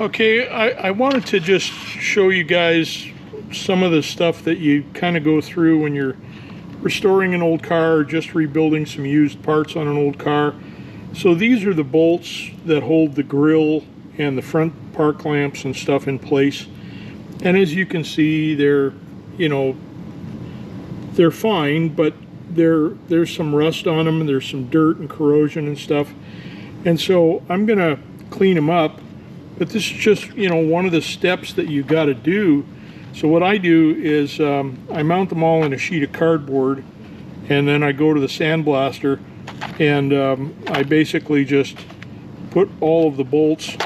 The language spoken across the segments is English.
Okay, I wanted to just show you guys some of the stuff that you kind of go through when you're restoring an old car or just rebuilding some used parts on an old car. So these are the bolts that hold the grille and the front park lamps and stuff in place. And as you can see, they're, you know, they're fine, but there's some rust on them and there's some dirt and corrosion and stuff. And so I'm gonna clean them up, but this is just, you know, one of the steps that you got to do. So what I do is I mount them all in a sheet of cardboard, and then I go to the sandblaster and I basically just put all of the bolts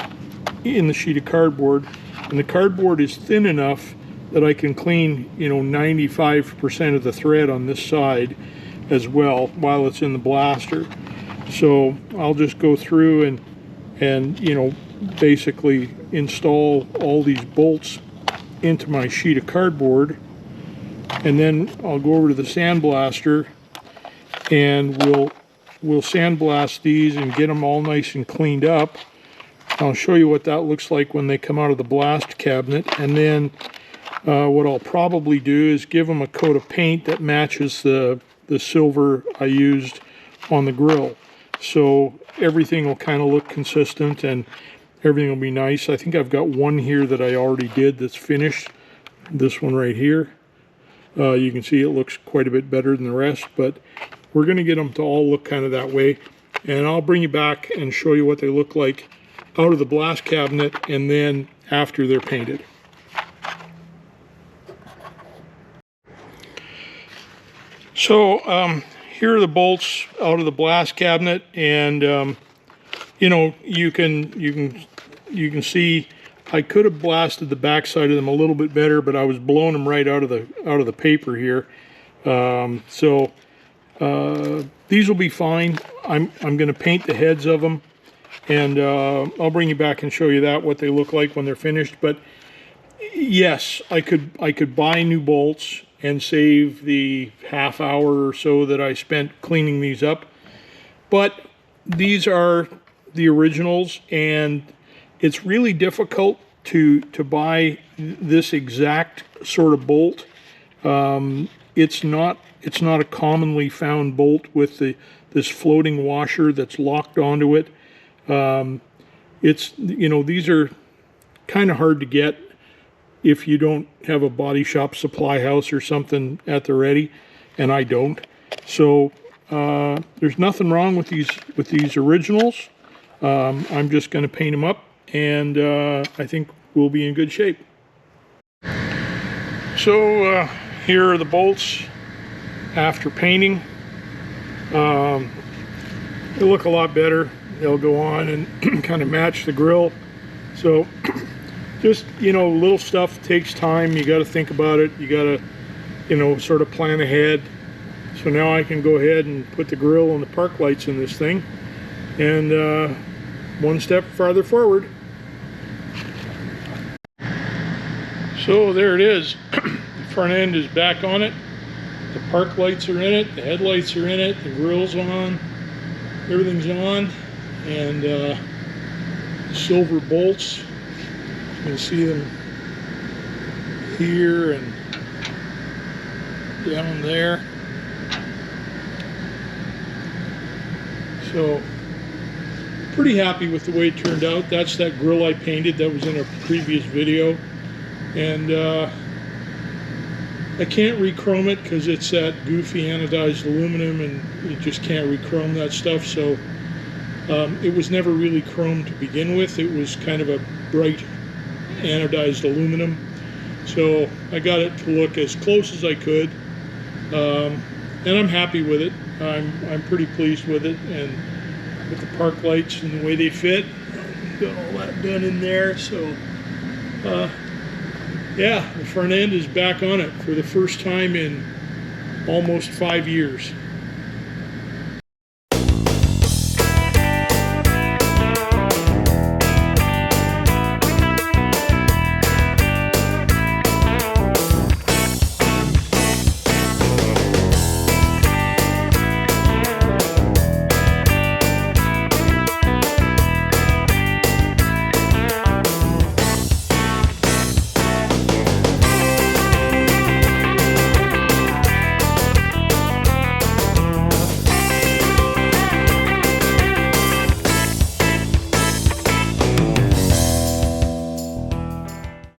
in the sheet of cardboard, and the cardboard is thin enough that I can clean, you know, 95% of the thread on this side as well while it's in the blaster. So I'll just go through and you know, basically install all these bolts into my sheet of cardboard, and then I'll go over to the sandblaster and we'll sandblast these and get them all nice and cleaned up. I'll show you what that looks like when they come out of the blast cabinet, and then what I'll probably do is give them a coat of paint that matches the silver I used on the grill, so everything will kind of look consistent and everything will be nice. I think I've got one here that I already did that's finished, this one right here. You can see it looks quite a bit better than the rest, but we're going to get them to all look kind of that way, and I'll bring you back and show you what they look like out of the blast cabinet and then after they're painted. So here are the bolts out of the blast cabinet, and you know, you can see I could have blasted the back side of them a little bit better, but I was blowing them right out of the paper here. So these will be fine. I'm going to paint the heads of them, and I'll bring you back and show you what they look like when they're finished. But yes, I could buy new bolts and save the half hour or so that I spent cleaning these up, but these are the originals, and it's really difficult to buy this exact sort of bolt. It's not a commonly found bolt with this floating washer that's locked onto it. It's, you know, these are kind of hard to get if you don't have a body shop supply house or something at the ready, and I don't. So there's nothing wrong with these originals. I'm just going to paint them up, and I think we'll be in good shape. So here are the bolts after painting. They look a lot better. They'll go on and kind of match the grill. So just, you know, little stuff takes time. You got to think about it. You got to, you know, sort of plan ahead. So now I can go ahead and put the grill and the park lights in this thing, and one step farther forward. So there it is. The front end is back on it. The park lights are in it. The headlights are in it. The grill's on. Everything's on. And the silver bolts. You can see them here and down there. So pretty happy with the way it turned out. That's that grill I painted that was in a previous video, and I can't re-chrome it because it's that goofy anodized aluminum, and you just can't re-chrome that stuff. So it was never really chromed to begin with. It was kind of a bright anodized aluminum, so I got it to look as close as I could, and I'm happy with it. I'm pretty pleased with it, and with the park lights and the way they fit, got all that done in there. So yeah, the front end is back on it for the first time in almost 5 years.